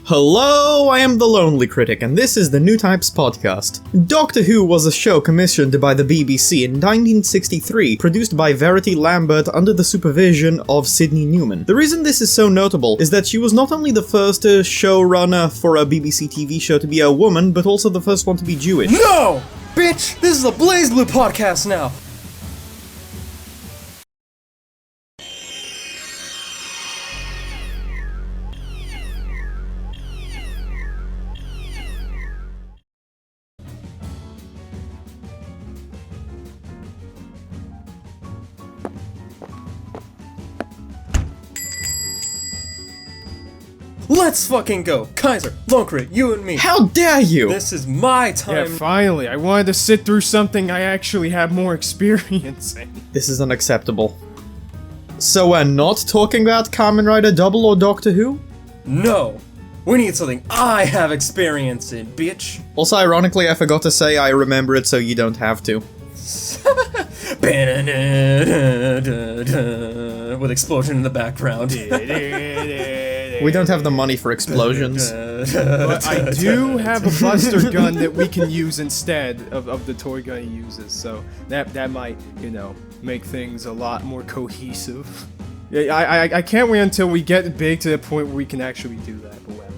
Hello, I am the Lonely Critic, and this is the Newtypes Podcast. Doctor Who was a show commissioned by the BBC in 1963, produced by Verity Lambert under the supervision of Sidney Newman. The reason this is so notable is that she was not only the first showrunner for a BBC TV show to be a woman, but also the first one to be Jewish. No! Bitch! This is a Blazblue Podcast now! Let's fucking go! Kaiser, Loncrit, you and me! How dare you! This is my time! Yeah, finally. I wanted to sit through something I actually have more experience in. This is unacceptable. So we're not talking about Kamen Rider Double or Doctor Who? No! We need something I have experience in, bitch! Also, ironically, I forgot to say I remember it so you don't have to. With explosion in the background. We don't have the money for explosions. But I do have a buster gun that we can use instead of the toy gun he uses, so that might, make things a lot more cohesive. Yeah, I can't wait until we get big to the point where we can actually do that, but whatever.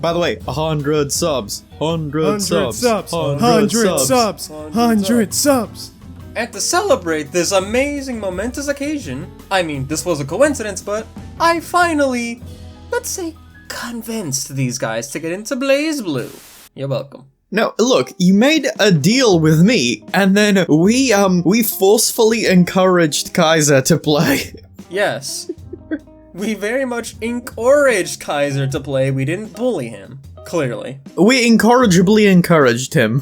By the way, 100 subs. 100 subs. 100 subs. And to celebrate this amazing, momentous occasion, I mean, this was a coincidence, but I finally, let's say, convinced these guys to get into Blazblue. You're welcome. No, look, you made a deal with me, and then we forcefully encouraged Kaiser to play. Yes. We very much encouraged Kaiser to play, we didn't bully him, clearly. We incorrigibly encouraged him.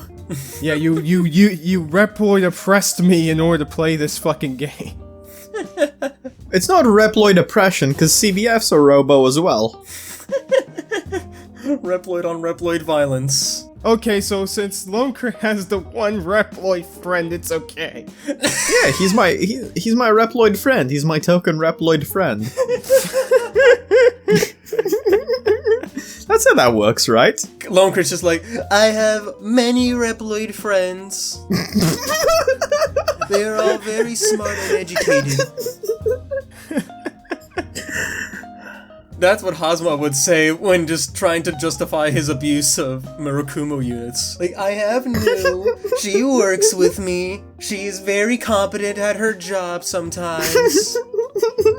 Yeah, you Reploid oppressed me in order to play this fucking game. It's not Reploid oppression, because CBF's a robo as well. Reploid on Reploid violence. Okay, so since Lonecrit has the one Reploid friend, it's okay. Yeah, he's my Reploid friend. He's my token Reploid friend. That's how that works, right? Lonecrit's just like, I have many Reploid friends. They're all very smart and educated. That's what Hazama would say when just trying to justify his abuse of Murakumo Units. Like, I have New. She works with me. She is very competent at her job sometimes.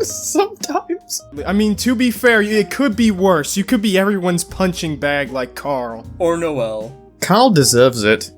Sometimes. I mean, to be fair, it could be worse. You could be everyone's punching bag like Carl. Or Noelle. Carl deserves it.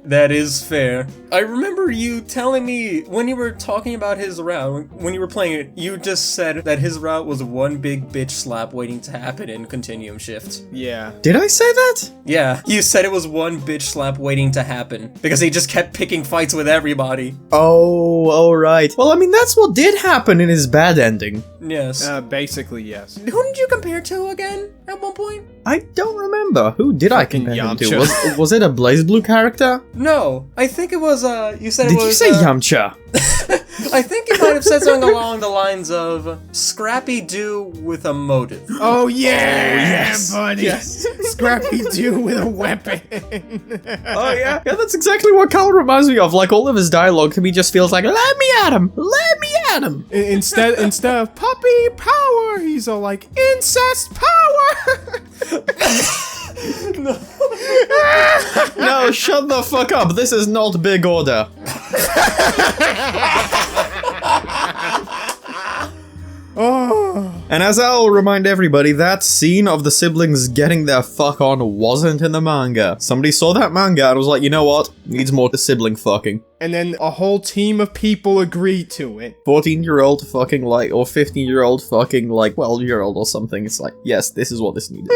That is fair. I remember you telling me when you were talking about his route, when you were playing it, you just said that his route was one big bitch slap waiting to happen in Continuum Shift. Yeah. Did I say that? Yeah, you said it was one bitch slap waiting to happen, because he just kept picking fights with everybody. Oh, alright. Well, I mean, that's what did happen in his bad ending. Yes. Basically, yes. Who did you compare to again, at one point? I don't remember. Who did I compare him to? Was it a Blazblue character? No, I think it was, you said Did it was, you say Yamcha? I think you might have said something along the lines of Scrappy-Doo with a motive. Oh yeah, yes, buddy. yes. Scrappy-Doo with a weapon. Oh yeah, yeah. That's exactly what Carl reminds me of. Like all of his dialogue to me just feels like, "Let me at him, let me at him." Instead of puppy power, he's all like incest power. No. No, shut the fuck up. This is not Big Order. Oh. And as I'll remind everybody, that scene of the siblings getting their fuck on wasn't in the manga. Somebody saw that manga and was like, you know what? Needs more sibling fucking. And then a whole team of people agreed to it. 14-year-old fucking like, or 15-year-old fucking like 12-year-old or something. It's like, yes, this is what this needed.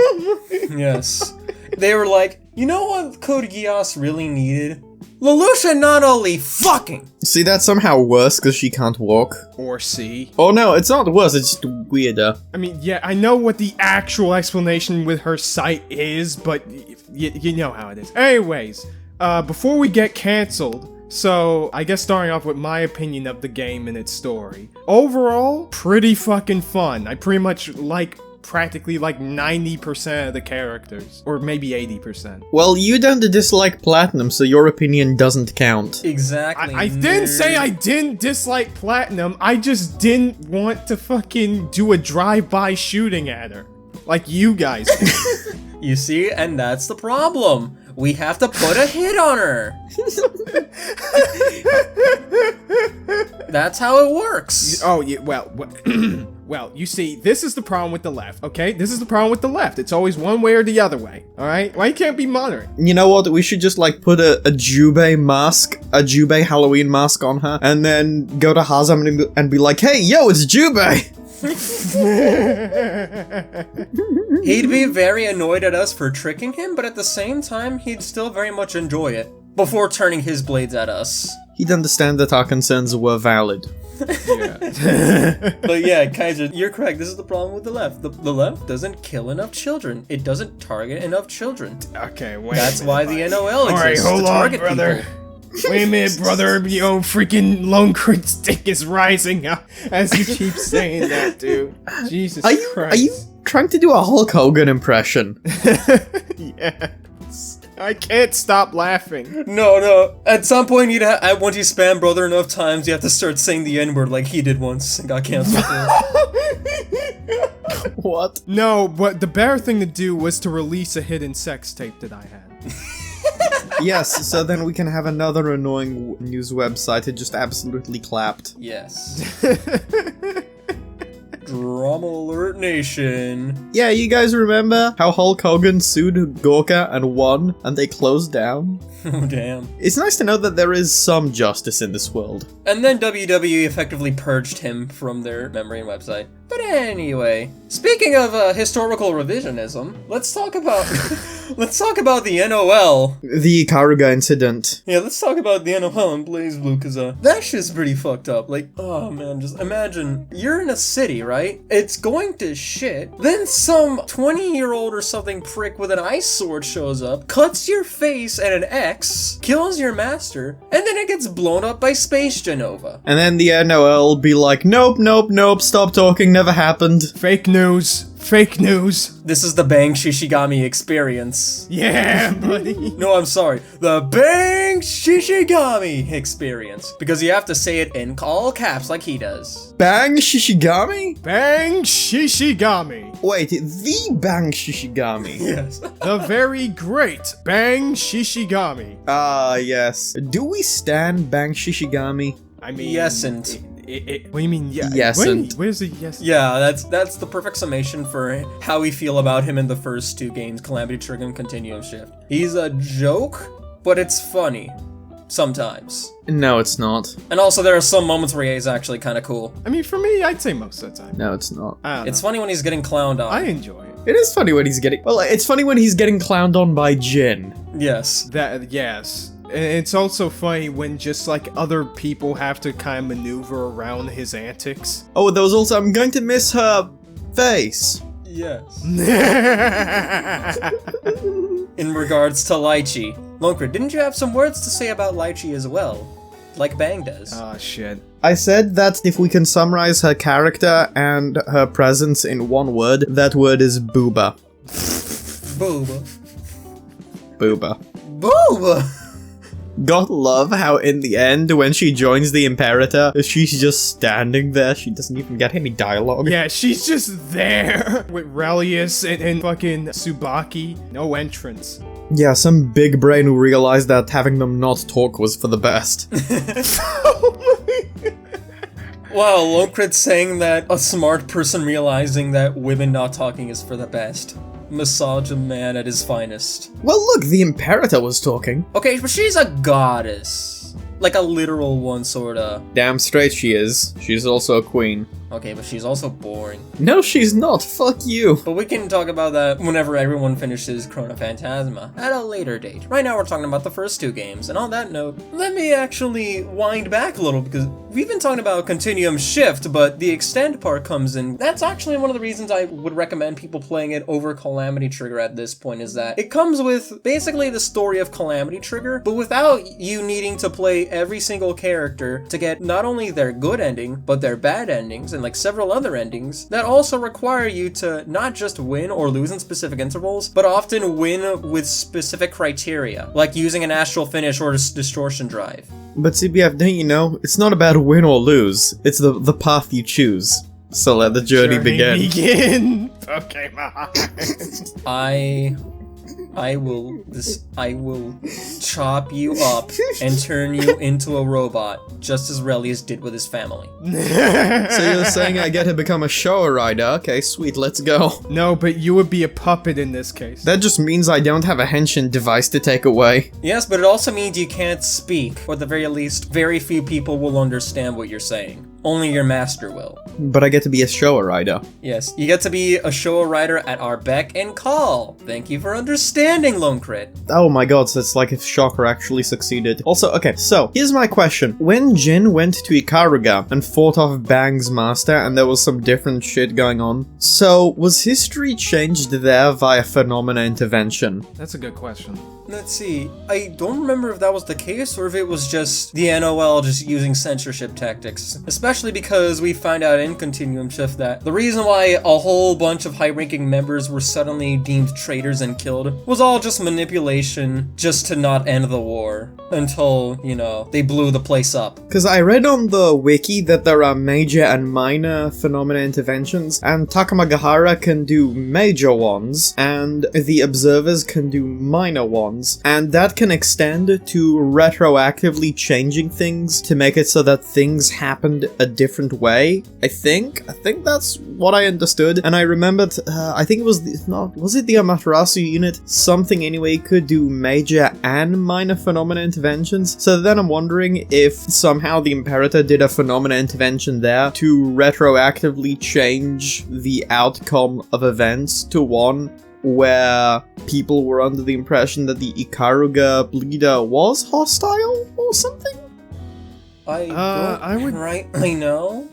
Yes. They were like, you know what Code Geass really needed? Lelouch not only fucking! See, that's somehow worse because she can't walk. Or see. Oh no, it's not worse, it's just weirder. I mean, yeah, I know what the actual explanation with her sight is, but you know how it is. Anyways, before we get cancelled, so I guess starting off with my opinion of the game and its story. Overall, pretty fucking fun. I pretty much like practically like 90% of the characters, or maybe 80%. Well, you don't dislike Platinum, so your opinion doesn't count. Exactly. I didn't say I didn't dislike Platinum, I just didn't want to fucking do a drive-by shooting at her. Like you guys do. You see, and that's the problem. We have to put a hit on her. That's how it works. Oh, yeah, well, well, you see, this is the problem with the left, okay? This is the problem with the left. It's always one way or the other way, alright? Why you can't be moderate? You know what? We should just, like, put a Jubei mask, a Jubei Halloween mask on her, and then go to Hazama and be like, hey, yo, it's Jubei! He'd be very annoyed at us for tricking him, but at the same time, he'd still very much enjoy it. Before turning his blades at us. He'd understand that our concerns were valid. Yeah. But yeah, Kaiser, you're correct. This is the problem with the left. The left doesn't kill enough children. It doesn't target enough children. Okay, wait. That's why the NOL exists. Alright, hold to on, target brother. people. Wait a minute, brother. Yo, freaking Lone Crit's dick is rising up as you keep saying that, dude. Jesus Christ. Are you trying to do a Hulk Hogan impression? Yes. I can't stop laughing. No. At some point, once you spam brother enough times, you have to start saying the N-word like he did once and got canceled for it. What? No, but the better thing to do was to release a hidden sex tape that I had. Yes, so then we can have another annoying news website it just absolutely clapped. Yes. Drama Alert Nation. Yeah, you guys remember how Hulk Hogan sued Gorka and won, and they closed down? Oh, damn. It's nice to know that there is some justice in this world. And then WWE effectively purged him from their memory and website. But anyway, speaking of historical revisionism, let's talk about the NOL. The Ikaruga incident. Yeah, let's talk about the NOL and Blazblue, because that shit's pretty fucked up. Like, oh man, just imagine, you're in a city, right? It's going to shit. Then some 20-year-old or something prick with an ice sword shows up, cuts your face at an X, kills your master, and then it gets blown up by Space Genova. And then the NOL be like, nope, stop talking, never happened. Fake news. This is the Bang Shishigami experience. Yeah, buddy. No, I'm sorry. The Bang Shishigami experience. Because you have to say it in all caps like he does. Bang Shishigami? Bang Shishigami. Wait, the Bang Shishigami? Yes. The very great Bang Shishigami. Ah, yes. Do we stand Bang Shishigami? I mean... Yes, and... what do you mean, yeah? Yes, and... Where's the yes? Yeah, that's the perfect summation for how we feel about him in the first two games, Calamity Trigger and Continuum Shift. He's a joke, but it's funny. Sometimes. No, it's not. And also there are some moments where he's actually kind of cool. I mean, for me, I'd say most of the time. No, it's not. I don't It's know. funny when he's getting clowned on. I enjoy it. It is funny when he's getting... Well, it's funny when he's getting clowned on by Jin. Yes. Yes. And it's also funny when just like other people have to kind of maneuver around his antics. Oh, there was also... I'm going to miss her face. Yes. In regards to Lychee. Lunkrid, didn't you have some words to say about Lychee as well? Like Bang does. Oh, shit. I said that if we can summarize her character and her presence in one word, that word is booba. Booba. Booba. Booba! God love how in the end, when she joins the Imperator, she's just standing there. She doesn't even get any dialogue. Yeah, she's just there with Relius and fucking Tsubaki. No entrance. Yeah, some big brain who realized that having them not talk was for the best. Wow, Lunkrid saying that a smart person realizing that women not talking is for the best. Massage a man at his finest. Well, look, the Imperator was talking. Okay, but she's a goddess. Like a literal one, sorta. Damn straight she is. She's also a queen. Okay, but she's also boring. No, she's not. Fuck you. But we can talk about that whenever everyone finishes Chronophantasma at a later date. Right now we're talking about the first two games, and on that note, let me actually wind back a little because we've been talking about Continuum Shift, but the extend part comes in. That's actually one of the reasons I would recommend people playing it over Calamity Trigger at this point, is that it comes with basically the story of Calamity Trigger, but without you needing to play every single character to get not only their good ending, but their bad endings, in like several other endings that also require you to not just win or lose in specific intervals, but often win with specific criteria, like using an astral finish or a distortion drive. But CBF, don't you know, it's not about win or lose, it's the path you choose. So let the journey begin. Pokemon. I will chop you up and turn you into a robot, just as Relius did with his family. So you're saying I get to become a Showa rider? Okay, sweet, let's go. No, but you would be a puppet in this case. That just means I don't have a henshin device to take away. Yes, but it also means you can't speak, or at the very least, very few people will understand what you're saying. Only your master will. But I get to be a Showa rider. Yes, you get to be a Showa rider at our beck and call. Thank you for understanding, Lone Crit. Oh my god, so it's like if Shocker actually succeeded. Also, okay, so, here's my question. When Jin went to Ikaruga and fought off Bang's master and there was some different shit going on, so was history changed there via phenomena intervention? That's a good question. Let's see, I don't remember if that was the case or if it was just the NOL just using censorship tactics. Especially because we find out in Continuum Shift that the reason why a whole bunch of high-ranking members were suddenly deemed traitors and killed was all just manipulation just to not end the war. Until, you know, they blew the place up. Because I read on the wiki that there are major and minor phenomena interventions, and Takamagahara can do major ones, and the observers can do minor ones, and that can extend to retroactively changing things to make it so that things happened a different way. I think that's what I understood, and I remembered, I think it was was it the Amaterasu unit? Something anyway could do major and minor phenomena interventions, so then I'm wondering if somehow the Imperator did a phenomena intervention there to retroactively change the outcome of events to one where people were under the impression that the Ikaruga leader was hostile or something? I would rightly know.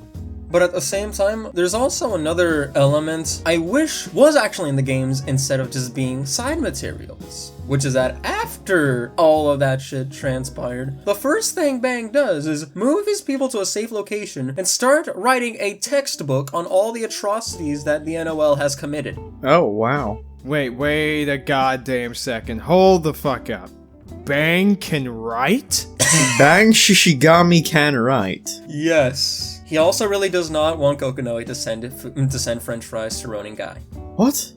But at the same time, there's also another element I wish was actually in the games instead of just being side materials. Which is that after all of that shit transpired, the first thing Bang does is move his people to a safe location and start writing a textbook on all the atrocities that the NOL has committed. Oh, wow. Wait a goddamn second. Hold the fuck up. Bang can write? Bang Shishigami can write. Yes. He also really does not want Kokonoe to send french fries to Ronin Guy. What?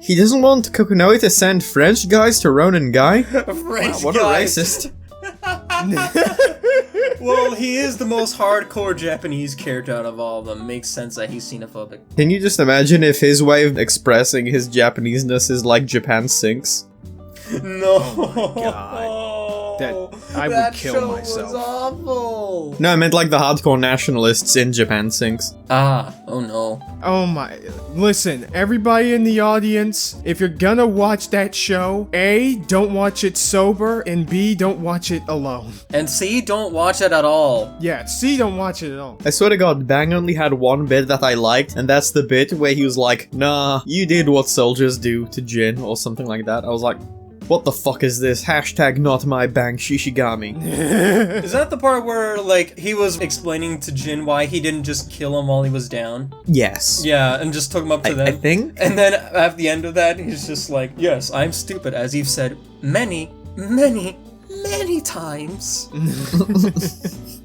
He doesn't want Kokonoe to send French guys to Ronin Guy? French what guys. a racist. Well, he is the most hardcore Japanese character out of all of them. Makes sense that he's xenophobic. Can you just imagine if his way of expressing his Japaneseness is like Japan sinks? No. Oh my god. I would kill myself. That show was awful. No, I meant like the hardcore nationalists in Japan sinks. Oh no. Oh my. Listen, everybody in the audience, if you're gonna watch that show, A, don't watch it sober, and B, don't watch it alone. And C, don't watch it at all. Yeah, C, don't watch it at all. I swear to god, Bang only had one bit that I liked, and that's the bit where he was like, nah, you did what soldiers do to Jin, or something like that. I was like, what the fuck is this? Hashtag not my Bang Shishigami. Is that the part where, like, he was explaining to Jin why he didn't just kill him while he was down? Yes. Yeah, and just took him up to them. I think. And then at the end of that, he's just like, yes, I'm stupid, as you've said many times.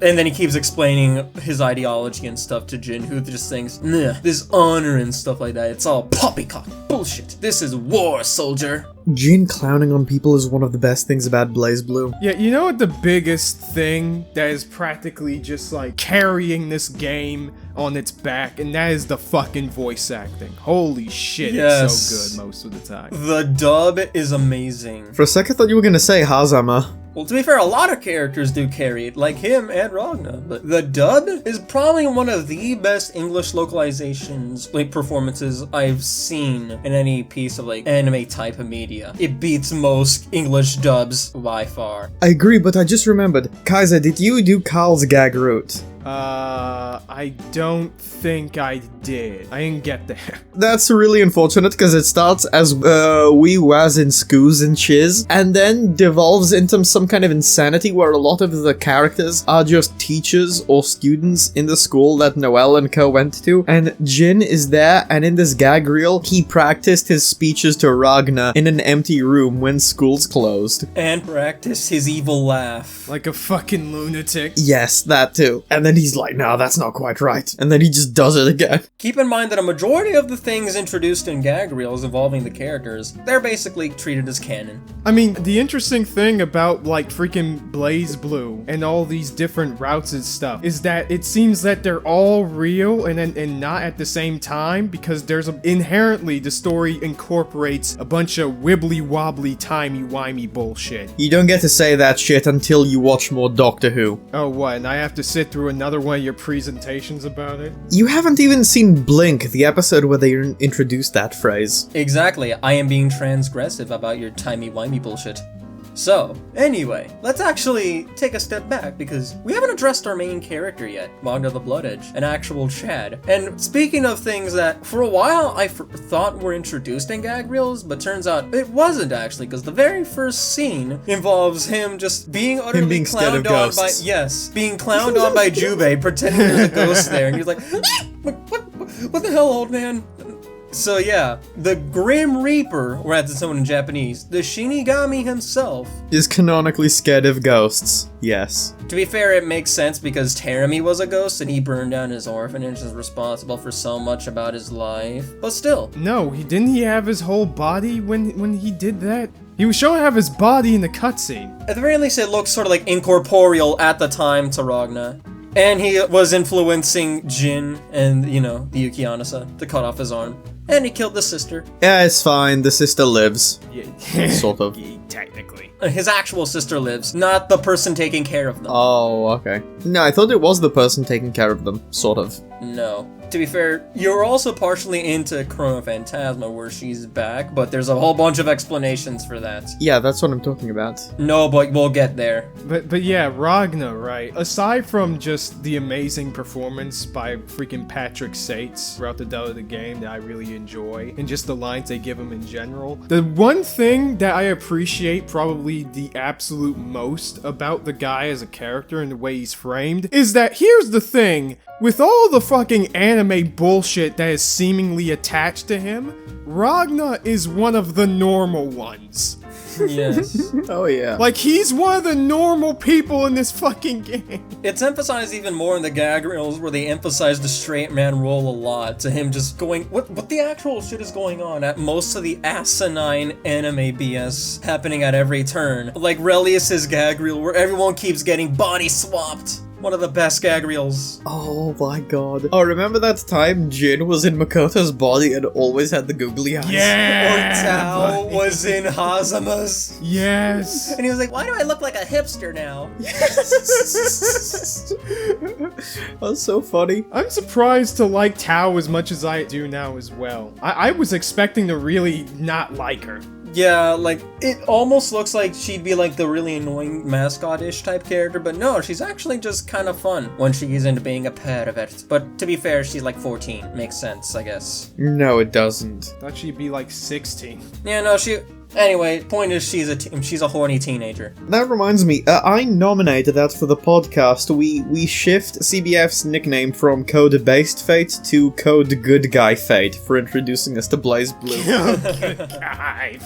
And then he keeps explaining his ideology and stuff to Jin, who just thinks, nah, this honor and stuff like that, it's all poppycock bullshit. This is war, soldier. Jin clowning on people is one of the best things about BlazBlue. Yeah, you know what the biggest thing that is practically just like carrying this game on its back, and that is the fucking voice acting. Holy shit, yes. It's so good most of the time. The dub is amazing. For a second I thought you were gonna say Hazama. Well, to be fair, a lot of characters do carry it, like him and Ragna, but the dub is probably one of the best English localizations, like, performances I've seen in any piece of, like, anime type of media. It beats most English dubs by far. I agree, but I just remembered. Kaiser, did you do Carl's gag route? I don't think I did. I didn't get there. That's really unfortunate because it starts as wee was in Scoos and Chiz, and then devolves into some kind of insanity where a lot of the characters are just teachers or students in the school that Noelle and co went to, and Jin is there, and in this gag reel, he practiced his speeches to Ragna in an empty room when school's closed. And practiced his evil laugh. Like a fucking lunatic. Yes, that too. And then he's like, no, that's not quite right. And then he just does it again. Keep in mind that a majority of the things introduced in gag reels involving the characters, they're basically treated as canon. I mean, the interesting thing about, like, freaking Blazblue and all these different routes and stuff is that it seems that they're all real and not at the same time, because inherently the story incorporates a bunch of wibbly-wobbly, timey-wimey bullshit. You don't get to say that shit until you watch more Doctor Who. Oh, what, and I have to sit through another one of your presentations about it? You haven't even seen Blink, the episode where they introduced that phrase. Exactly, I am being transgressive about your timey-wimey bullshit. So, anyway, let's actually take a step back because we haven't addressed our main character yet, Ragna the Blood Edge, an actual Chad. And speaking of things that, for a while, I thought were introduced in gag reels, but turns out it wasn't actually, because the very first scene involves him just being utterly clowned on by, being clowned on by Jubei, pretending there's a ghost there, and he's like, what the hell, old man? So yeah, the Grim Reaper, or as it's known in Japanese, the Shinigami himself, is canonically scared of ghosts. Yes. To be fair, it makes sense because Terumi was a ghost and he burned down his orphanage and is responsible for so much about his life. But still. No, didn't he have his whole body when he did that? He was showing have his body in the cutscene. At the very least, it looks sort of like incorporeal at the time to Ragna. And he was influencing Jin and, the Yuki Anasa to cut off his arm. And he killed the sister. Yeah, it's fine. The sister lives. Yeah. Sort of. Technically. His actual sister lives, not the person taking care of them. Oh, okay. No, I thought it was the person taking care of them. Sort of. No. To be fair, you're also partially into Chronophantasma where she's back, but there's a whole bunch of explanations for that. Yeah, that's what I'm talking about. No, but we'll get there. But yeah, Ragna, right? Aside from just the amazing performance by freaking Patrick Sates throughout the game that I really enjoy, and just the lines they give him in general, the one thing that I appreciate probably the absolute most about the guy as a character and the way he's framed is that here's the thing. With all the fucking anime bullshit that is seemingly attached to him, Ragna is one of the normal ones. Yes. Oh yeah. Like, he's one of the normal people in this fucking game. It's emphasized even more in the gag reels where they emphasize the straight man role a lot, to him just going, what the actual shit is going on at most of the asinine anime BS happening at every turn. Like Relius's gag reel where everyone keeps getting body swapped. One of the best gag reels. Oh my god. Oh, remember that time Jin was in Makoto's body and always had the googly eyes? Yeah! Or Tao was in Hazama's. Yes! And he was like, why do I look like a hipster now? That's so funny. I'm surprised to like Tao as much as I do now as well. I was expecting to really not like her. Yeah, like, it almost looks like she'd be like the really annoying mascot-ish type character, but no, she's actually just kind of fun when she's into being a pervert. But to be fair, she's like 14. Makes sense, I guess. No, it doesn't. Thought she'd be like 16. Yeah, no, Anyway, point is she's a horny teenager. That reminds me, I nominated that for the podcast. We shift CBF's nickname from Code Based Fate to Code Good Guy Fate for introducing us to Blazblue.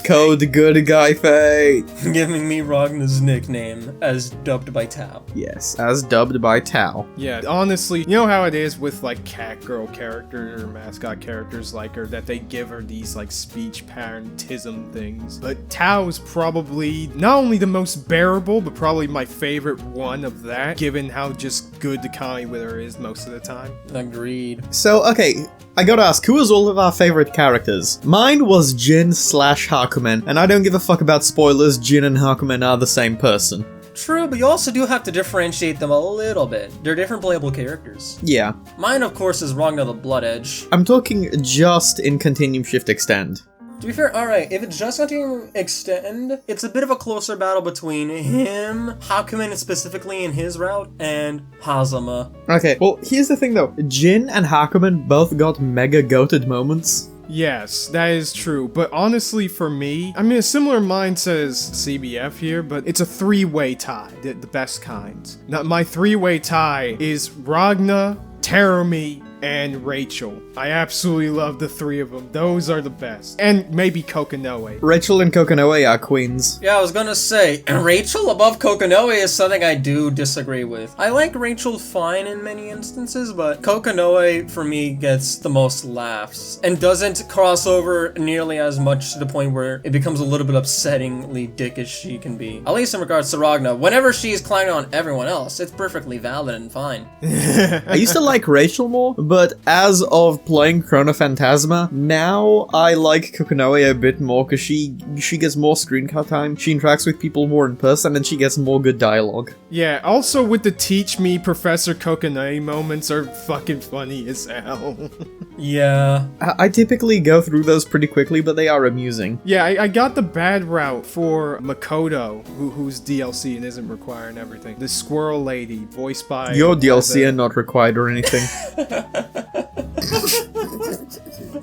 Code Good Guy Fate. Giving me Ragna's nickname as dubbed by Tao. Yes, as dubbed by Tao. Yeah, honestly, you know how it is with like cat girl characters or mascot characters like her, that they give her these like speech parentism things. But Tao is probably not only the most bearable, but probably my favorite one of that, given how just good the comedy with her is most of the time. Agreed. So, okay, I gotta ask, who is all of our favorite characters? Mine was Jin/Hakumen, and I don't give a fuck about spoilers, Jin and Hakumen are the same person. True, but you also do have to differentiate them a little bit. They're different playable characters. Yeah. Mine, of course, is Ragna the Blood Edge. I'm talking just in Continuum Shift Extend. To be fair, alright, if it's just Continuum Extend, it's a bit of a closer battle between him, Hakumen specifically in his route, and Hazama. Okay, well, here's the thing though. Jin and Hakumen both got mega goated moments. Yes, that is true, but honestly for me, I mean a similar mindset as CBF here, but it's a three-way tie, the best kind. Now, my three-way tie is Ragna, Terumi, and Rachel. I absolutely love the three of them. Those are the best. And maybe Kokonoe. Rachel and Kokonoe are queens. Yeah, I was gonna say, Rachel above Kokonoe is something I do disagree with. I like Rachel fine in many instances, but Kokonoe, for me, gets the most laughs, and doesn't cross over nearly as much to the point where it becomes a little bit upsettingly dickish she can be. At least in regards to Ragna. Whenever she's climbing on everyone else, it's perfectly valid and fine. I used to like Rachel more, but as of playing Chronophantasma, now I like Kokonoe a bit more because she gets more screen time, she interacts with people more in person, and she gets more good dialogue. Yeah, also with the teach me Professor Kokonoe moments are fucking funny as hell. Yeah. I typically go through those pretty quickly, but they are amusing. Yeah, I got the bad route for Makoto, who's DLC and isn't required and everything. The squirrel lady, voiced by... Your DLC are not required or anything.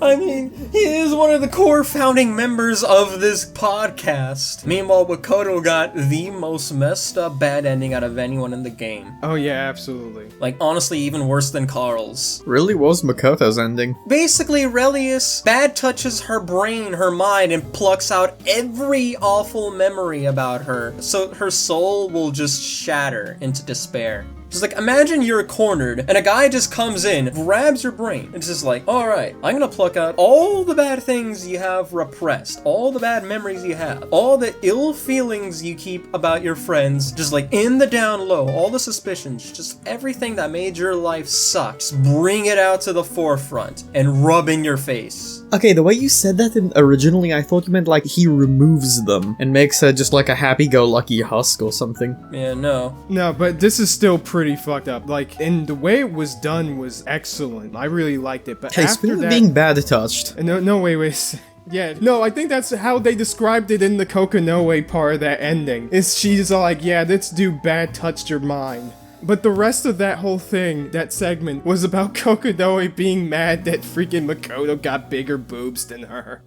I mean, he is one of the core founding members of this podcast. Meanwhile, Makoto got the most messed up bad ending out of anyone in the game. Oh yeah, absolutely. Like, honestly, even worse than Carl's. Really was Makoto's ending. Basically, Relius bad touches her brain, her mind, and plucks out every awful memory about her. So her soul will just shatter into despair. Just like, imagine you're cornered, and a guy just comes in, grabs your brain, and it's just like, alright, I'm gonna pluck out all the bad things you have repressed, all the bad memories you have, all the ill feelings you keep about your friends, just like in the down low, all the suspicions, just everything that made your life suck, just bring it out to the forefront, and rub in your face. Okay, the way you said that originally, I thought you meant like he removes them and makes her just like a happy-go-lucky husk or something. Yeah, no. No, but this is still pretty fucked up. Like, and the way it was done was excellent. I really liked it, but Hey, after speaking that... of being bad touched. No, wait. Yeah, no, I think that's how they described it in the Kokonoe part of that ending. Is she's like, yeah, this dude bad touched your mind. But the rest of that whole thing, that segment, was about Kokonoe being mad that freaking Makoto got bigger boobs than her.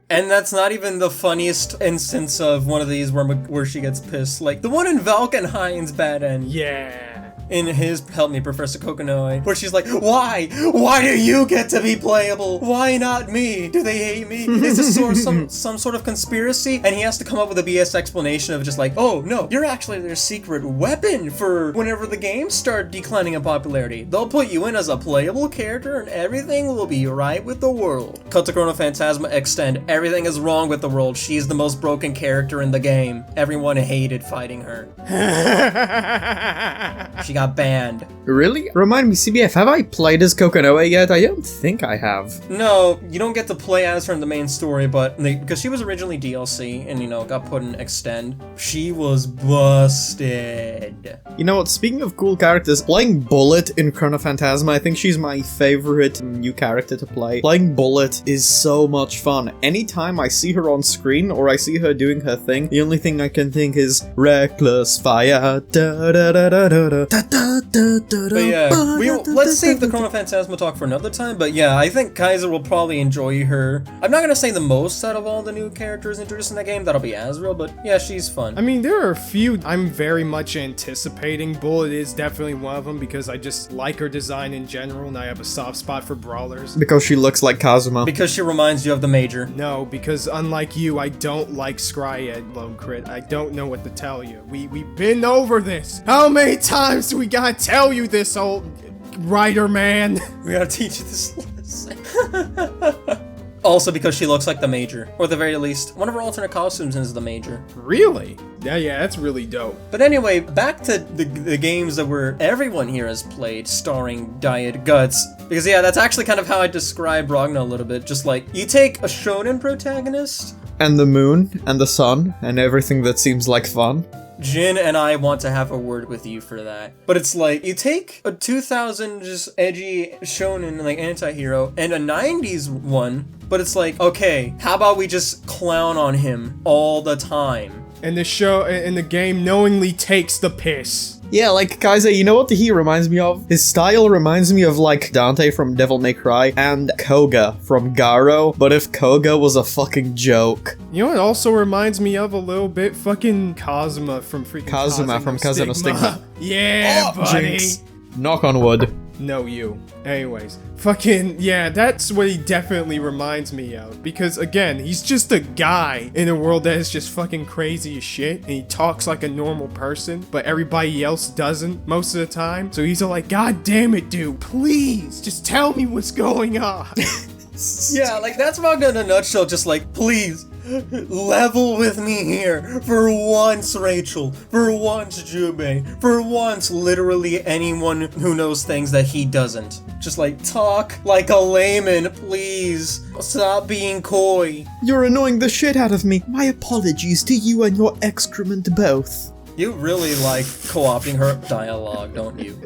And that's not even the funniest instance of one of these where she gets pissed. Like, the one in Valkenhain's bad end. Yeah. In his Help Me, Professor Kokonoe, where she's like, why? Why do you get to be playable? Why not me? Do they hate me? Is this some sort of conspiracy? And he has to come up with a BS explanation of just like, oh, no, you're actually their secret weapon for whenever the games start declining in popularity. They'll put you in as a playable character and everything will be right with the world. Cut to Chronophantasma Extend. Everything is wrong with the world. She's the most broken character in the game. Everyone hated fighting her. She got banned. Really? Remind me, CBF, have I played as Kokonoe yet? I don't think I have. No, you don't get to play as her in the main story, but because she was originally DLC and, got put in Extend, she was busted. You know what, speaking of cool characters, playing Bullet in Chronophantasma, I think she's my favorite new character to play. Playing Bullet is so much fun. Anytime I see her on screen or I see her doing her thing, the only thing I can think is reckless fire. Da, da, da, da, da, da, da, da, da, da, but yeah, let's save the Chronophantasma talk for another time, but yeah, I think Kaiser will probably enjoy her. I'm not gonna say the most out of all the new characters introduced in that game, that'll be Azrael, but yeah, she's fun. I mean, there are a few I'm very much anticipating. Bullet is definitely one of them because I just like her design in general and I have a soft spot for brawlers. Because she looks like Kazuma. Because she reminds you of the Major. No, because unlike you, I don't like Scryed, Lone Crit. I don't know what to tell you. We've been over this. How many times do we gotta tell you this, old writer man? We gotta teach you this lesson. Also because she looks like the Major. Or at the very least, one of her alternate costumes is the Major. Really? Yeah, that's really dope. But anyway, back to the games that everyone here has played, starring Diet Guts. Because yeah, that's actually kind of how I describe Ragna a little bit. Just like, you take a shonen protagonist. And the moon, and the sun, and everything that seems like fun. Jin and I want to have a word with you for that. But it's like, you take a 2000 just edgy shonen, like, anti-hero, and a 90s one, But it's like, okay, how about we just clown on him all the time? And the show and the game knowingly takes the piss. Yeah, like, Kaiser, you know what he reminds me of? His style reminds me of, like, Dante from Devil May Cry and Koga from Garo, but if Koga was a fucking joke. You know what also reminds me of a little bit? Fucking Kazuma from freaking Kazuma from Kazuma Stigma. Yeah, buddy! Jinx. Knock on wood. No, you. Anyways, fucking, yeah, that's what he definitely reminds me of. Because, again, he's just a guy in a world that is just fucking crazy as shit. And he talks like a normal person, but everybody else doesn't most of the time. So he's all like, God damn it, dude, please, just tell me what's going on. Yeah, like, that's Ragna in a nutshell, just like, please, level with me here. For once, Rachel. For once, Jubei. For once, literally anyone who knows things that he doesn't. Just like, talk like a layman, please. Stop being coy. You're annoying the shit out of me. My apologies to you and your excrement both. You really like co-opting her dialogue, don't you?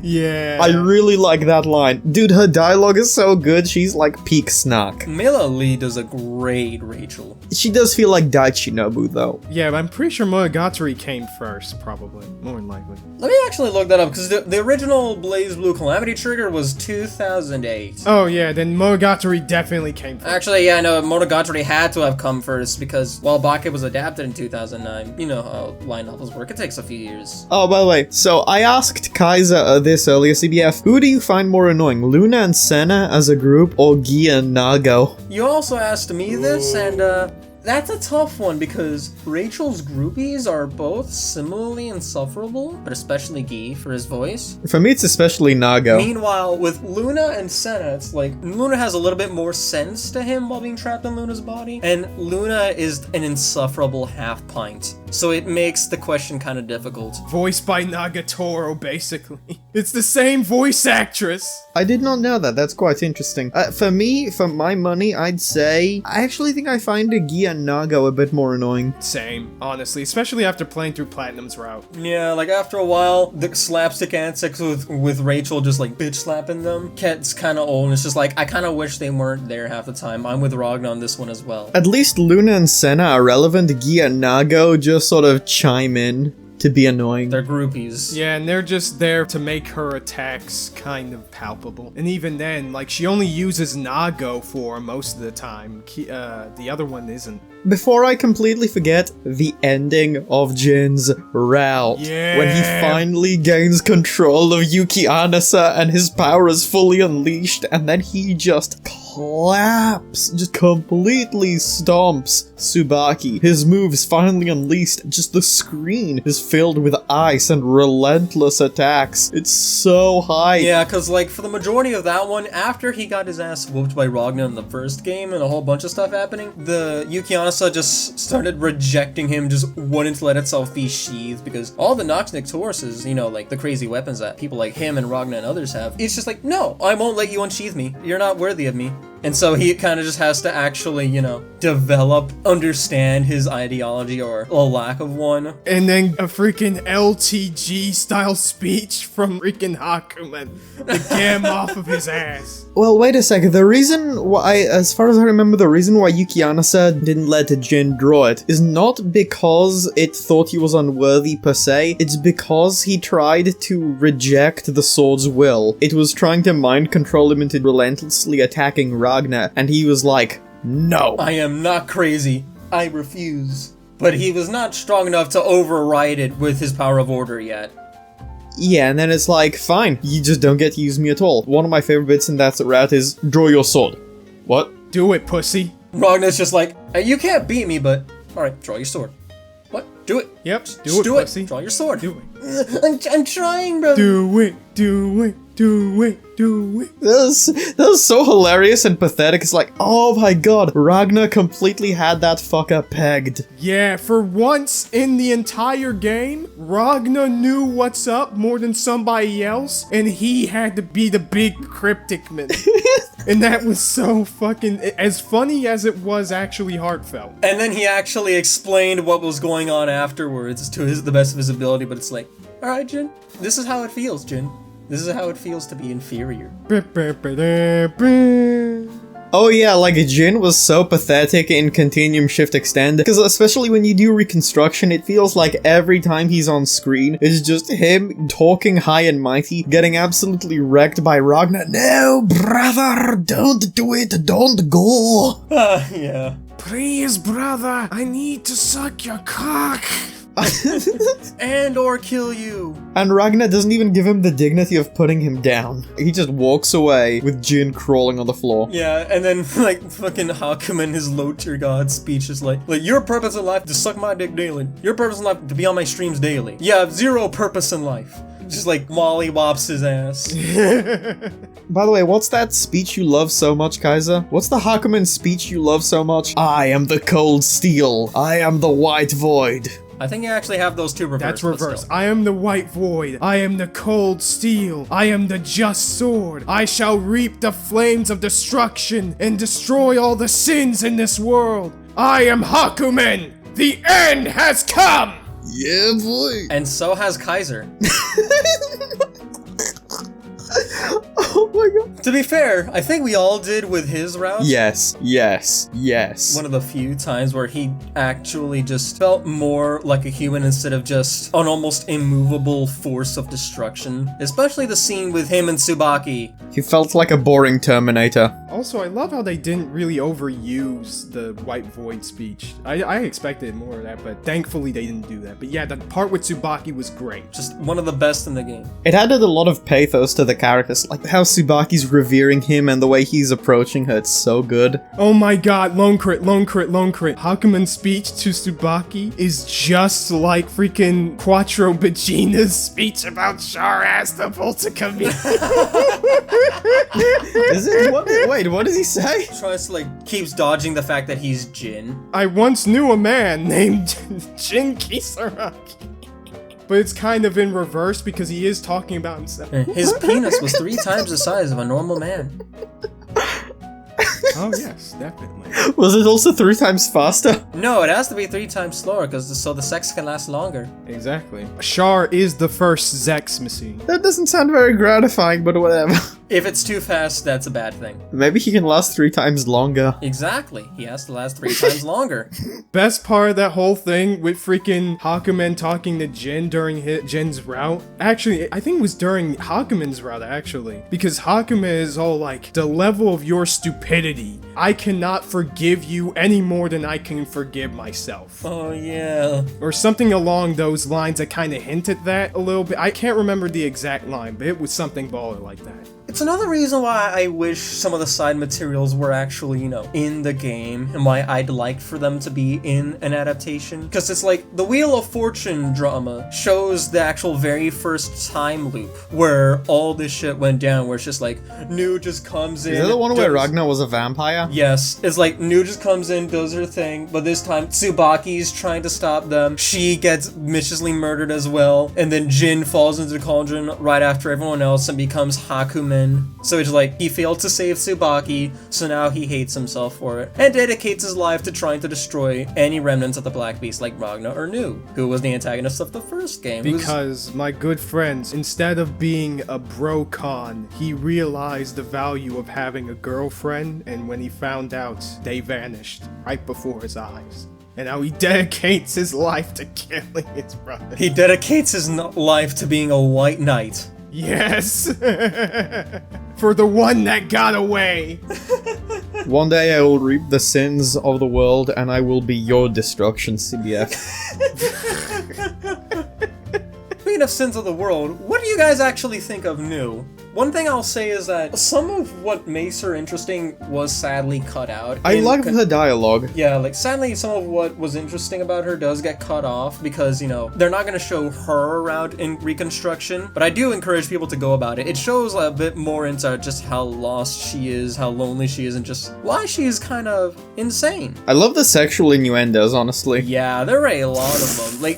Yeah. I really like that line. Dude, her dialogue is so good, she's like peak snack. Mela Lee does a great Rachel. She does feel like Daichi Nobu, though. Yeah, but I'm pretty sure Monogatari came first, probably. More than likely. Let me actually look that up, because the original Blazblue Calamity Trigger was 2008. Oh, yeah, then Monogatari definitely came first. Actually, yeah, no, Monogatari had to have come first, because while Bake was adapted in 2009, you know how line novels work, it takes a few years. Oh, by the way, so I asked Kaiser this earlier, CBF, who do you find more annoying, Luna and Senna as a group, or Gi and Nago? You also asked me this, and that's a tough one because Rachel's groupies are both similarly insufferable, but especially Guy for his voice. For me, it's especially Nago. Meanwhile, with Luna and Senna, it's like Luna has a little bit more sense to him while being trapped in Luna's body, and Luna is an insufferable half pint. So it makes the question kind of difficult. Voiced by Nagatoro, basically. It's the same voice actress. I did not know that. That's quite interesting. For me, for my money, I'd say I actually think I find Gi and Nago a bit more annoying. Same, honestly, especially after playing through Platinum's route. Yeah, like after a while, the slapstick antics with Rachel just like bitch slapping them gets kind of old, and it's just like, I kind of wish they weren't there half the time. I'm with Ragna on this one as well. At least Luna and Senna are relevant. Gi and Nago just sort of chime in to be annoying. They're groupies. Yeah, and they're just there to make her attacks kind of palpable. And even then, like, she only uses Nago for most of the time. The other one isn't. Before I completely forget, the ending of Jin's route. Yeah. When he finally gains control of Yuki Anasa and his power is fully unleashed, and then he just claps, just completely stomps Tsubaki. His moves finally unleashed, just the screen is filled with ice and relentless attacks. It's so hype. Yeah, because like for the majority of that one, after he got his ass whooped by Ragna in the first game and a whole bunch of stuff happening, the Yuki Anasa just started rejecting him, just wouldn't let itself be sheathed, because all the Noxnic Tauruses, you know, like the crazy weapons that people like him and Ragna and others have, it's just like, no, I won't let you unsheath me. You're not worthy of me. And so he kind of just has to actually, you know, develop, understand his ideology or a lack of one. And then a freaking LTG style speech from freaking Hakumen to get him off of his ass. Well, wait a second. The reason why, as far as I remember, the reason why Yuki Anasa didn't let Jin draw it is not because it thought he was unworthy per se, it's because he tried to reject the sword's will. It was trying to mind control him into relentlessly attacking Ragna, and he was like, no. I am not crazy. I refuse. But he was not strong enough to override it with his power of order yet. Yeah, and then it's like, fine, you just don't get to use me at all. One of my favorite bits in that route is, draw your sword. What? Do it, pussy. Ragna's just like, hey, you can't beat me, but alright, draw your sword. What? Do it. Yep, Just do it, pussy. Draw your sword. Do it. I'm trying, bro. Do it, do it, do it, do it. That was so hilarious and pathetic. It's like, oh my god, Ragna completely had that fucker pegged. Yeah, for once in the entire game, Ragna knew what's up more than somebody else, and he had to be the big cryptic man. And that was so fucking, as funny as it was actually heartfelt. And then he actually explained what was going on afterwards to the best of his ability, but it's like, alright, Jin, this is how it feels, Jin. This is how it feels to be inferior. Oh yeah, like Jin was so pathetic in Continuum Shift Extend, because especially when you do reconstruction, it feels like every time he's on screen, it's just him talking high and mighty, getting absolutely wrecked by Ragna. No, brother, don't do it, don't go. Yeah. Please, brother, I need to suck your cock. And or kill you. And Ragna doesn't even give him the dignity of putting him down. He just walks away with Jin crawling on the floor. Yeah, and then like fucking Hakumen, his low tier god speech is like your purpose in life to suck my dick daily. Your purpose in life to be on my streams daily. You have zero purpose in life. Just like mollywops his ass. By the way, what's that speech you love so much, Kaiser? What's the Hakumen speech you love so much? I am the cold steel. I am the white void. I think you actually have those two reversed. That's reversed. I am the white void. I am the cold steel. I am the just sword. I shall reap the flames of destruction and destroy all the sins in this world. I am Hakumen. The end has come. Yeah, boy. And so has Kaiser. Oh my god. To be fair, I think we all did with his route. Yes, yes, yes. One of the few times where he actually just felt more like a human instead of just an almost immovable force of destruction. Especially the scene with him and Tsubaki. He felt like a boring Terminator. Also, I love how they didn't really overuse the white void speech. I expected more of that, but thankfully they didn't do that. But yeah, the part with Tsubaki was great. Just one of the best in the game. It added a lot of pathos to the characters, like how Tsubaki's revering him and the way he's approaching her, it's so good. Oh my god, lone crit, lone crit, lone crit. Hakumen's speech to Tsubaki is just like freaking Quattro Bagina's speech about Char as the Voltica. Is it? Wait, what does he say? Tries to keeps dodging the fact that he's Jin. I once knew a man named Jin Kisaragi. But it's kind of in reverse because he is talking about himself. His penis was 3 times the size of a normal man. Oh yes, definitely. Was it also 3 times faster? No, it has to be 3 times slower so the sex can last longer. Exactly. Char is the first Zex machine. That doesn't sound very gratifying, but whatever. If it's too fast, that's a bad thing. Maybe he can last 3 times longer. Exactly. He has to last 3 times longer. Best part of that whole thing with freaking Hakumen talking to Jin during Jin's route. Actually, I think it was during Hakumen's route, actually. Because Hakumen is all like, the level of your stupidity. I cannot forgive you any more than I can forgive myself. Oh, yeah. Or something along those lines that kind of hint at that a little bit. I can't remember the exact line, but it was something baller like that. It's another reason why I wish some of the side materials were actually, in the game, and why I'd like for them to be in an adaptation. Because it's like, the Wheel of Fortune drama shows the actual very first time loop, where all this shit went down, where it's just like, New just comes in. Is that the one where Ragna was a vampire? Yes. It's like, New just comes in, does her thing, but this time, Tsubaki's trying to stop them. She gets viciously murdered as well, and then Jin falls into the cauldron right after everyone else and becomes Hakumen. So it's like, he failed to save Tsubaki, so now he hates himself for it, and dedicates his life to trying to destroy any remnants of the Black Beast like Ragna or New, who was the antagonist of the first game. Because, my good friends, instead of being a bro-con, he realized the value of having a girlfriend, and when he found out, they vanished right before his eyes. And now he dedicates his life to killing his brother. He dedicates his life to being a white knight. Yes! For the one that got away! One day I will reap the sins of the world and I will be your destruction, CBF. Speaking of sins of the world, what do you guys actually think of New? One thing I'll say is that some of what makes her interesting was sadly cut out. I like her dialogue. Yeah, sadly some of what was interesting about her does get cut off because, they're not going to show her around in Reconstruction, but I do encourage people to go about it. It shows a bit more into just how lost she is, how lonely she is, and just why she is kind of insane. I love the sexual innuendos, honestly. Yeah, there are a lot of them.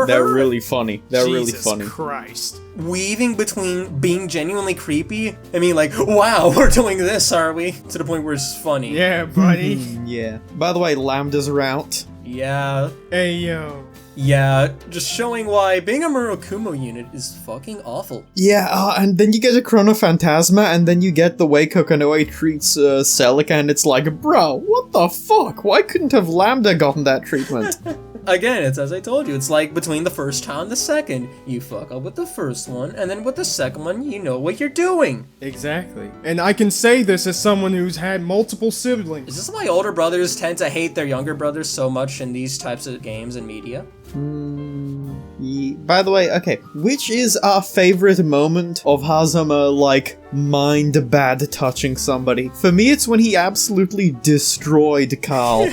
They're really funny. They're really funny. Jesus Christ. Weaving between being genuinely creepy, wow, we're doing this, are we? To the point where it's funny. Yeah, buddy. Yeah. By the way, lambdas are out. Yeah. Hey, yo. Yeah, just showing why being a Murakumo unit is fucking awful. Yeah, and then you get a Chronophantasma, and then you get the way Kokonoe treats Celica, and it's like, bro, what the fuck? Why couldn't have Lambda gotten that treatment? Again, it's as I told you, it's like between the first child and the second. You fuck up with the first one, and then with the second one, you know what you're doing. Exactly. And I can say this as someone who's had multiple siblings. Is this why older brothers tend to hate their younger brothers so much in these types of games and media? By the way, okay, which is our favorite moment of Hazama, like, mind bad touching somebody? For me, it's when he absolutely destroyed Carl.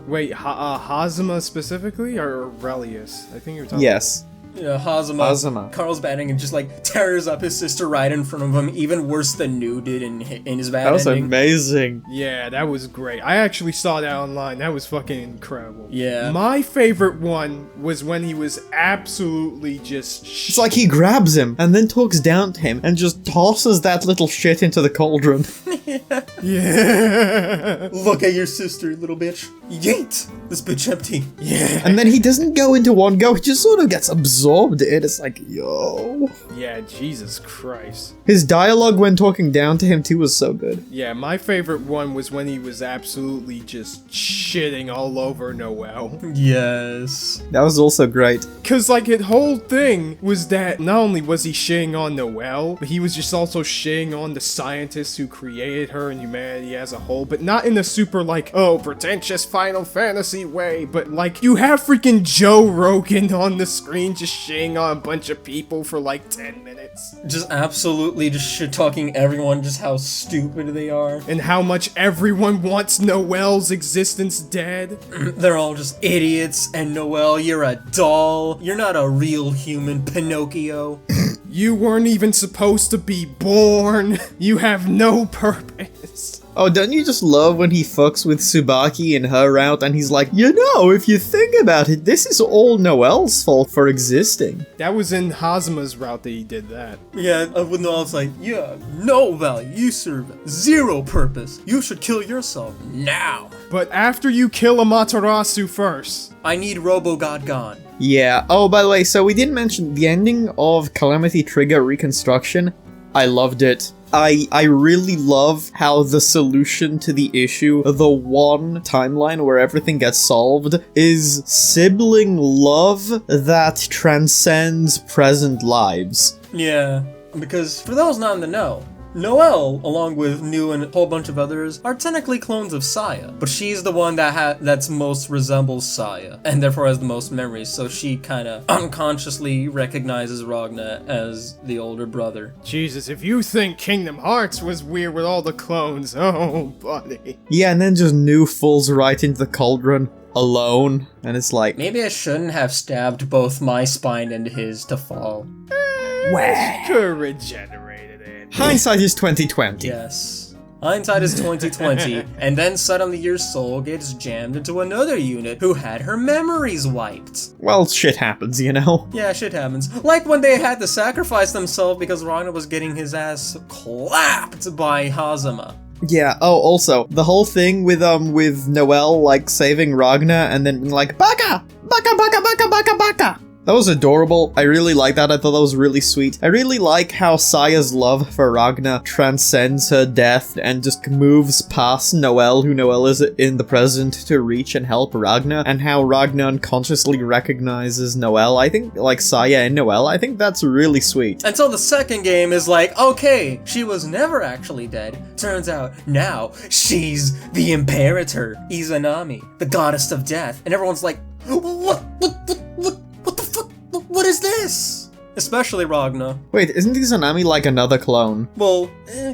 Wait, Hazama specifically, or Aurelius? I think you're talking. Yes. Yeah, Hazama. Carl's batting and just like tears up his sister right in front of him, even worse than New did in his bad That was ending. amazing. Yeah, that was great. I actually saw that online. That was fucking incredible. Yeah. My favorite one was when he was absolutely just. It's like he grabs him and then talks down to him and just tosses that little shit into the cauldron. Yeah. Look at your sister, little bitch. Yeet! This bitch empty. Yeah. And then he doesn't go into one go, he just sort of gets absorbed in it. It's like, yo. Yeah, Jesus Christ. His dialogue when talking down to him too was so good. Yeah, my favorite one was when he was absolutely just shitting all over Noelle. Yes. That was also great. Cause like his whole thing was that not only was he shitting on Noelle, but he was just also shitting on the scientists who created her and humanity as a whole, but not in a super like, oh, pretentious Final Fantasy way, but like you have freaking Joe Rogan on the screen just shitting on a bunch of people for like 10 minutes. Just absolutely just shit-talking everyone, just how stupid they are. And how much everyone wants Noelle's existence dead. They're all just idiots, and Noelle, you're a doll. You're not a real human, Pinocchio. You weren't even supposed to be born. You have no purpose. Oh, don't you just love when he fucks with Tsubaki in her route and he's like, you know, if you think about it, this is all Noelle's fault for existing. That was in Hazama's route that he did that. Yeah, with Noelle's like, you have no value. You serve zero purpose. You should kill yourself now. But after you kill Amaterasu first. I need Robo-God gone. Yeah, oh, by the way, so we didn't mention the ending of Calamity Trigger Reconstruction. I loved it. I really love how the solution to the issue, the one timeline where everything gets solved, is sibling love that transcends present lives. Yeah, because for those not in the know, Noelle, along with New and a whole bunch of others, are technically clones of Saya, but she's the one that's most resembles Saya, and therefore has the most memories, so she kinda unconsciously recognizes Ragna as the older brother. Jesus, if you think Kingdom Hearts was weird with all the clones, oh, buddy. Yeah, and then just New falls right into the cauldron, alone, and it's like, Maybe I shouldn't have stabbed both my spine and his to fall. Could've regenerated it. hindsight is 2020. Yes. Hindsight is 2020, and then suddenly your soul gets jammed into another unit who had her memories wiped. Well, shit happens, you know? Yeah, shit happens. Like when they had to sacrifice themselves because Ragna was getting his ass clapped by Hazama. Yeah, oh, also, the whole thing with Noelle, like, saving Ragna and then being like, Baka! Baka, baka, baka, baka, baka! That was adorable. I really like that. I thought that was really sweet. I really like how Saya's love for Ragna transcends her death and just moves past Noelle, who Noelle is in the present, to reach and help Ragna, and how Ragna unconsciously recognizes Noelle. I think, like, Saya and Noelle, I think that's really sweet. Until the second game is like, okay, she was never actually dead. Turns out, now, she's the Imperator, Izanami, the goddess of death. And everyone's like, what the fuck? What is this? Especially Ragna. Wait, isn't Izanami like another clone? Well,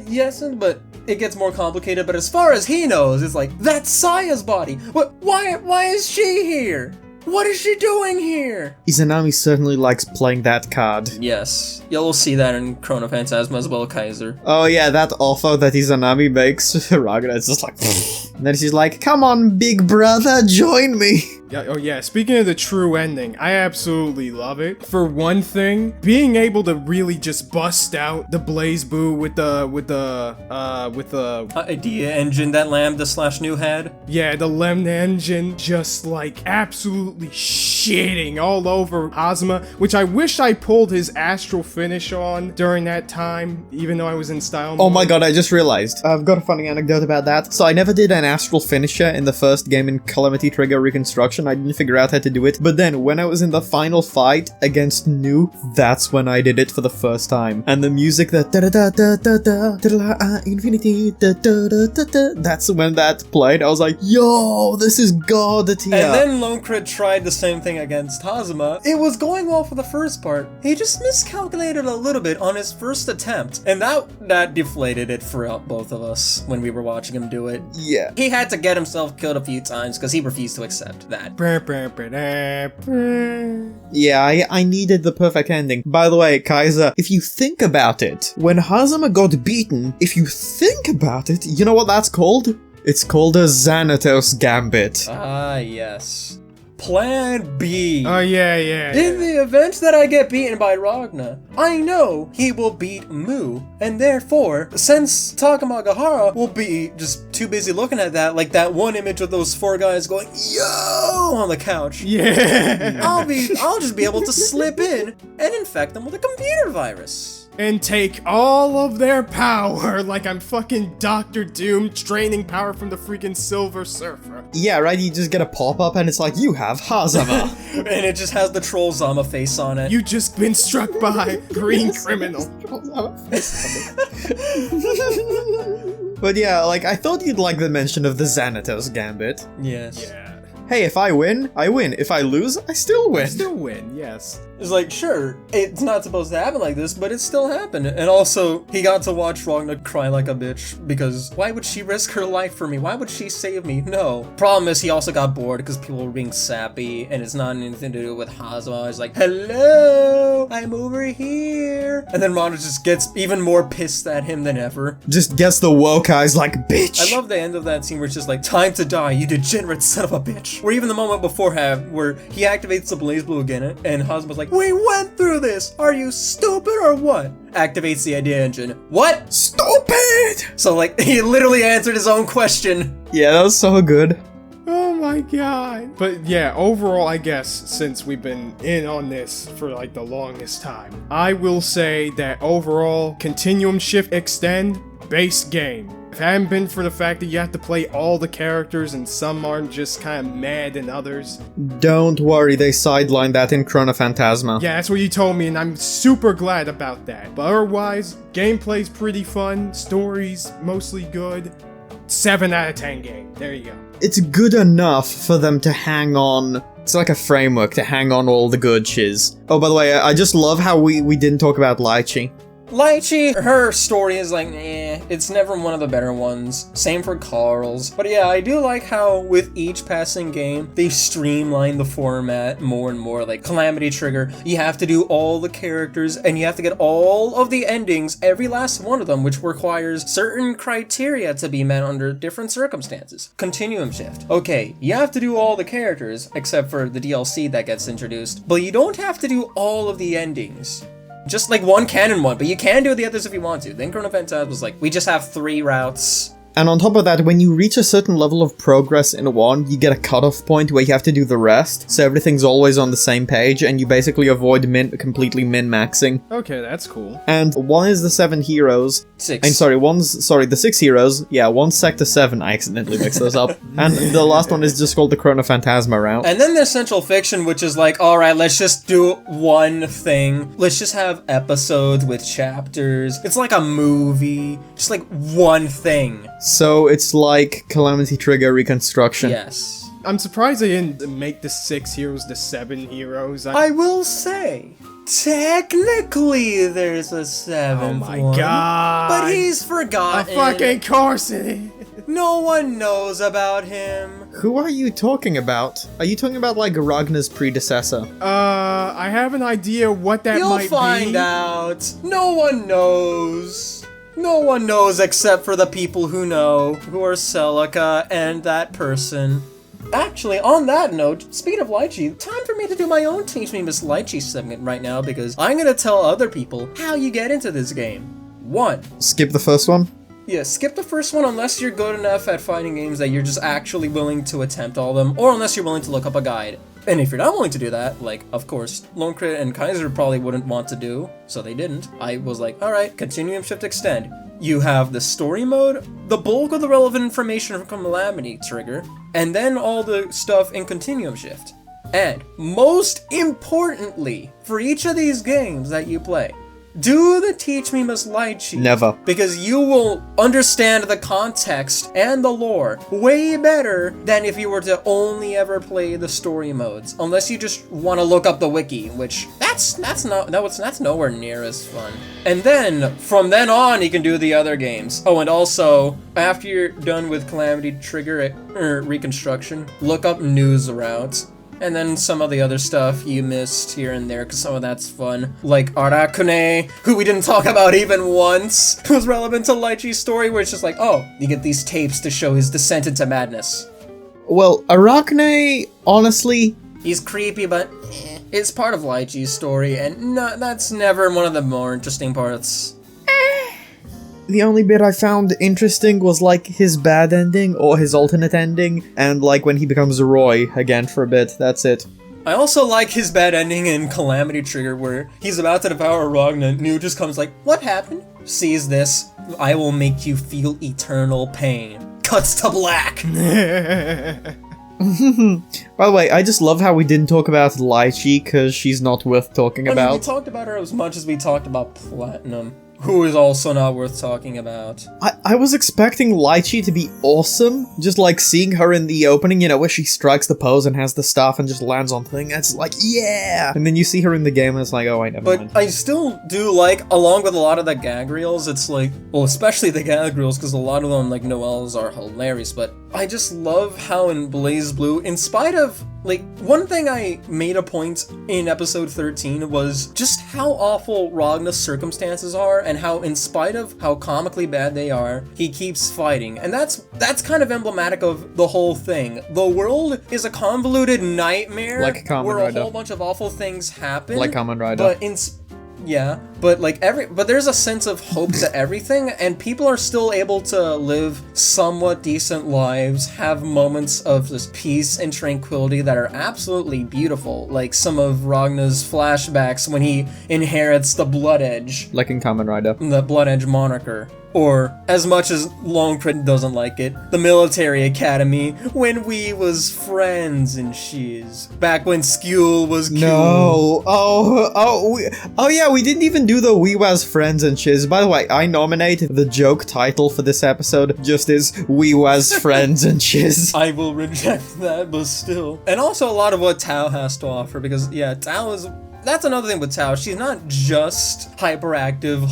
yes, but it gets more complicated. But as far as he knows, it's like, that's Saya's body. Why is she here? What is she doing here? Izanami certainly likes playing that card. Yes, you'll see that in Chronophantasma as well, Kaiser. Oh yeah, that offer that Izanami makes to Ragna, it's just like... And then she's like, come on, big brother, join me. Yeah, oh yeah, speaking of the true ending, I absolutely love it. For one thing, being able to really just bust out the Blazblue with the Idea engine that Lambda/New had. yeah, the Lem engine, just like absolutely shitting all over Hazama, which I wish I pulled his astral finish on during that time, even though I was in style mode. Oh my god, I just realized. I've got a funny anecdote about that. So I never did an astral finisher in the first game in Calamity Trigger Reconstruction. I didn't figure out how to do it. But then, when I was in the final fight against New, that's when I did it for the first time. And the music, the da-da-da-da-da-da, infinity, da-da-da-da-da, that's when that played. I was like, yo, this is god tier. And then Lone Crit tried the same thing against Hazama. It was going well for the first part. He just miscalculated a little bit on his first attempt. And that deflated it for both of us when we were watching him do it. Yeah. He had to get himself killed a few times because he refused to accept that. Yeah, I needed the perfect ending. By the way, Kaiser, if you think about it, when Hazama got beaten, if you think about it, you know what that's called? It's called a Xanatos Gambit. Ah, yes. Plan B. Oh, yeah. In the event that I get beaten by Ragna, I know he will beat Mu, and therefore, since Takamagahara will be just too busy looking at that, like that one image of those 4 guys going, yo, on the couch. Yeah. I'll just be able to slip in and infect them with a computer virus. And take all of their power like I'm fucking Dr. Doom draining power from the freaking Silver Surfer. Yeah, right, you just get a pop-up and it's like, you have Hazama. And it just has the Troll Zama face on it. You just been struck by green criminal. But yeah, like, I thought you'd like the mention of the Xanatos Gambit. Yes. Yeah. Hey, if I win, I win. If I lose, I still win. Still win, yes. It's like, sure, it's not supposed to happen like this, but it still happened. And also, he got to watch Ragna cry like a bitch, because why would she risk her life for me? Why would she save me? No. Problem is, he also got bored because people were being sappy, and it's not anything to do with Hazama. He's like, hello, I'm over here. And then Ragna just gets even more pissed at him than ever. Just gets the woke eyes like, bitch. I love the end of that scene where it's just like, time to die, you degenerate son of a bitch. Or even the moment beforehand where he activates the Blazblue again, and Hazama's like, we went through this! Are you stupid or what? Activates the idea engine. What? Stupid! So like, he literally answered his own question. Yeah, that was so good. Oh my god. But yeah, overall, I guess, since we've been in on this for like the longest time, I will say that overall, Continuum Shift Extend, base game. If it hadn't been for the fact that you have to play all the characters and some aren't just kind of mad than others. Don't worry, they sidelined that in Chronophantasma. Yeah, that's what you told me, and I'm super glad about that. But otherwise, gameplay's pretty fun, story's mostly good. 7 out of 10 game. There you go. It's good enough for them to hang on. It's like a framework to hang on all the good shiz. Oh, by the way, I just love how we didn't talk about Lychee. Lychee, her story is like, it's never one of the better ones. Same for Carl's. But yeah, I do like how with each passing game, they streamline the format more and more. Like Calamity Trigger, you have to do all the characters and you have to get all of the endings, every last one of them, which requires certain criteria to be met under different circumstances. Continuum Shift. Okay, you have to do all the characters, except for the DLC that gets introduced, but you don't have to do all of the endings. Just like one canon one, but you can do the others if you want to. Then Chronophantasma was like, we just have 3 routes. And on top of that, when you reach a certain level of progress in one, you get a cutoff point where you have to do the rest, so everything's always on the same page, and you basically avoid completely min-maxing. Okay, that's cool. And one is the 7 heroes. 6. I'm sorry, the 6 heroes. Yeah, one's Sector 7. I accidentally mixed those up. And the last one is just called the Chronophantasma route. And then there's Central Fiction, which is like, alright, let's just do one thing. Let's just have episodes with chapters. It's like a movie. Just like one thing. So it's like Calamity Trigger Reconstruction. Yes. I'm surprised they didn't make the 6 heroes the 7 heroes. I will say, technically there's a 7th Oh my one, god. but he's forgotten. A fucking Corsi. No one knows about him. Who are you talking about? Are you talking about like Ragna's predecessor? I have an idea what that You'll might be. find out. No one knows. No one knows except for the people who know, who are Celica and that person. Actually, on that note, speaking of Lychee, time for me to do my own Teach Me Miss Lychee segment right now, because I'm gonna tell other people how you get into this game. 1. Skip the first one? Yeah, skip the first one unless you're good enough at fighting games that you're just actually willing to attempt all of them, or unless you're willing to look up a guide. And if you're not willing to do that, like, of course, Lone Crit and Kaiser probably wouldn't want to do, so they didn't. I was like, alright, Continuum Shift Extend. You have the story mode, the bulk of the relevant information from Calamity Trigger, and then all the stuff in Continuum Shift. And, most importantly, for each of these games that you play, do the Teach Me Must Lie cheat. Never. Because you will understand the context and the lore way better than if you were to only ever play the story modes. Unless you just want to look up the wiki, which that's nowhere near as fun. And then, from then on, you can do the other games. Oh, and also, after you're done with Calamity Trigger Reconstruction, look up news routes. And then some of the other stuff you missed here and there, because some of that's fun. Like Arakune, who we didn't talk about even once, was relevant to Lychee's story, where it's just like, oh, you get these tapes to show his descent into madness. Well, Arakune, honestly... He's creepy, but it's part of Lychee's story, and that's never one of the more interesting parts. The only bit I found interesting was, like, his bad ending, or his alternate ending, and, like, when he becomes Roy again for a bit, that's it. I also like his bad ending in Calamity Trigger, where he's about to devour Ragna, and New just comes like, what happened? Sees this, I will make you feel eternal pain. Cuts to black! By the way, I just love how we didn't talk about Lychee, because she's not worth talking about. We talked about her as much as we talked about Platinum, who is also not worth talking about. I was expecting Lychee to be awesome, just like seeing her in the opening, you know, where she strikes the pose and has the staff and just lands on thing, it's like, yeah! And then you see her in the game and it's like, oh, wait, never mind. But I still do like, along with a lot of the gag reels, it's like, well, especially the gag reels, because a lot of them, like, Noelle's are hilarious, but I just love how in Blazblue, in spite of, like, one thing I made a point in episode 13 was just how awful Ragna's circumstances are, and how, in spite of how comically bad they are, he keeps fighting. And that's kind of emblematic of the whole thing. The world is a convoluted nightmare like where a whole bunch of awful things happen. Like Kamen Rider. But yeah, but like but there's a sense of hope to everything, and people are still able to live somewhat decent lives, have moments of just peace and tranquility that are absolutely beautiful, like some of Ragna's flashbacks when he inherits the Blood Edge. Like in Kamen Rider. The Blood Edge moniker. Or, as much as Lone Crit doesn't like it, the military academy, when we was friends and shiz. Back when Skule was cool. No. Oh yeah, we didn't even do the we was friends and shiz. By the way, I nominate the joke title for this episode just as we was friends and shiz. I will reject that, but still. And also a lot of what Tao has to offer, because, yeah, Tao is... That's another thing with Tao. She's not just hyperactive,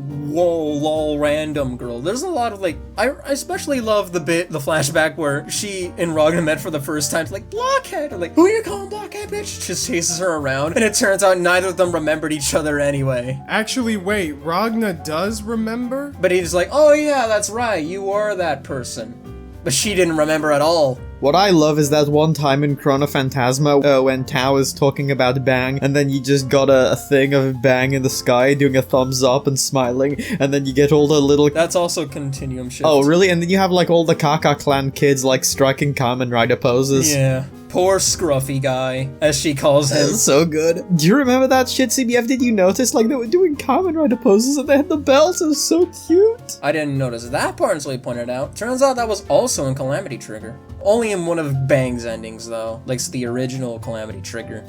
lol, random girl. There's a lot of, like, I especially love the flashback where she and Ragna met for the first time. It's like, Blockhead! Or like, who are you calling Blockhead, bitch? Just chases her around. And it turns out neither of them remembered each other anyway. Actually, wait, Ragna does remember? But he's like, oh yeah, that's right, you are that person. But she didn't remember at all. What I love is that one time in Chronophantasma when Tao is talking about Bang, and then you just got a thing of Bang in the sky doing a thumbs up and smiling, and then you get all the little... That's also Continuum Shift. Oh, really? And then you have like all the Kaka clan kids like striking Kamen Rider poses. Yeah. Poor scruffy guy, as she calls him. That's so good. Do you remember that shit, CBF? Did you notice? Like, they were doing Kamen Rider poses and they had the belts. It was so cute. I didn't notice that part until he pointed out. Turns out that was also in Calamity Trigger. Only in one of Bang's endings, though. Like, the original Calamity Trigger.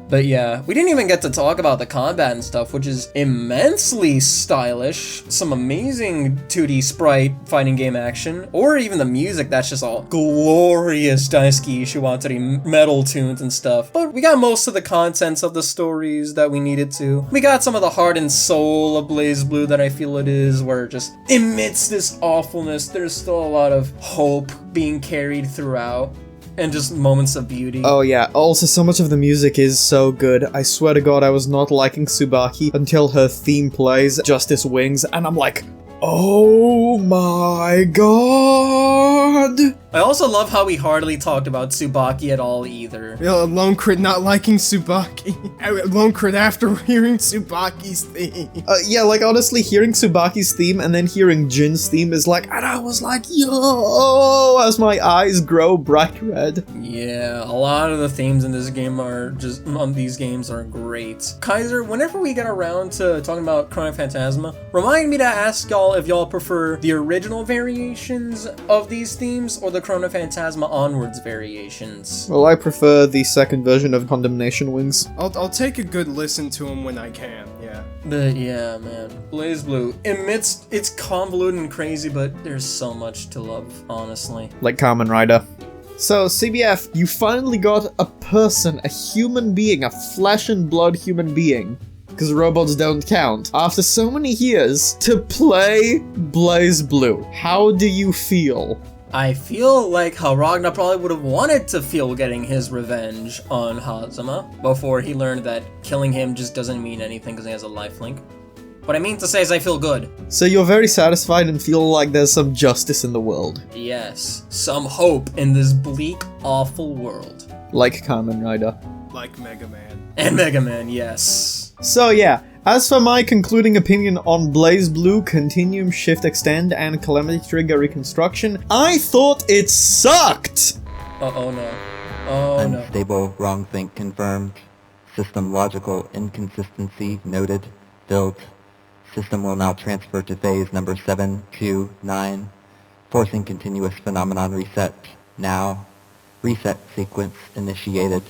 But yeah, we didn't even get to talk about the combat and stuff, which is immensely stylish. Some amazing 2D sprite fighting game action. Or even the music that's just all glorious Daisuke Ishiwatari metal tunes and stuff. But we got most of the contents of the stories that we needed to. We got some of the heart and soul of Blazblue that I feel it is, where just amidst this awfulness, there's still a lot of hope being carried throughout. And just moments of beauty. Oh yeah, also so much of the music is so good. I swear to God, I was not liking Tsubaki until her theme plays, Justice Wings, and I'm like, Oh my god! I also love how we hardly talked about Tsubaki at all either. Lone Crit not liking Tsubaki. Lone Crit after hearing Tsubaki's theme. Yeah, like honestly, hearing Tsubaki's theme and then hearing Jin's theme is like, and I was like, yo, as my eyes grow bright red. Yeah, a lot of the themes in this game are just, on these games are great. Kaiser, whenever we get around to talking about Chronophantasma, remind me to ask y'all if y'all prefer the original variations of these themes or the Chronophantasma onwards variations. Well, I prefer the second version of Condemnation Wings. I'll take a good listen to him when I can, yeah. But yeah, man. Blazblue, it's convoluted and crazy, but there's so much to love, honestly. Like Kamen Rider. So, CBF, you finally got a person, a human being, a flesh and blood human being, because robots don't count, after so many years, to play Blazblue. How do you feel? I feel like how Ragna probably would have wanted to feel getting his revenge on Hazama before he learned that killing him just doesn't mean anything because he has a lifelink. What I mean to say is I feel good. So you're very satisfied and feel like there's some justice in the world. Yes, some hope in this bleak, awful world. Like Kamen Rider. Like Mega Man. And Mega Man, yes. So yeah, as for my concluding opinion on Blazblue, Continuum Shift Extend, and Calamity Trigger Reconstruction, I thought it sucked! Oh no. Oh no. Unstable wrong think confirmed. System logical inconsistency noted. Build. System will now transfer to phase number 729. Forcing continuous phenomenon reset. Now. Reset sequence initiated.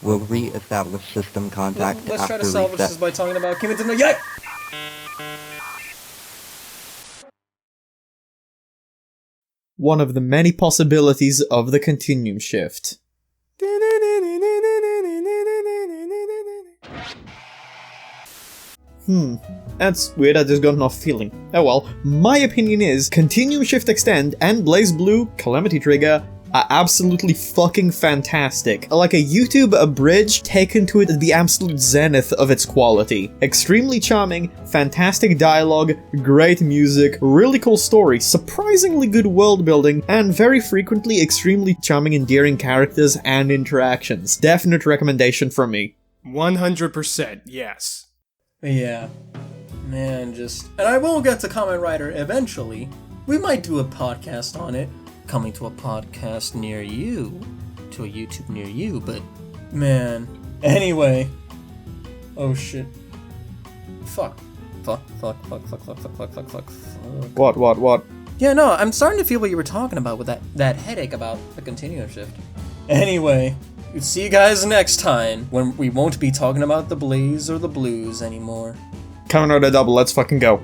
Will re-establish system contact Let's after try to salvage reset. this by talking about Kimetsu no Yaiba! One of the many possibilities of the Continuum Shift. That's weird, I just got an off feeling. Oh well, my opinion is Continuum Shift Extend and Blazblue Calamity Trigger are absolutely fucking fantastic. Like a YouTube abridged taken to the absolute zenith of its quality. Extremely charming, fantastic dialogue, great music, really cool story, surprisingly good world building, and very frequently extremely charming, endearing characters and interactions. Definite recommendation from me. 100%, yes. Yeah. Man, and I will get to Kamen Rider eventually. We might do a podcast on it. Coming to a podcast near you, to a YouTube near you, but man. Anyway. Oh shit. Fuck. What? Yeah, no, I'm starting to feel what you were talking about with that headache about the Continuum Shift. Anyway, see you guys next time, when we won't be talking about the Blaze or the Blues anymore. Kamen Rider Double, let's fucking go.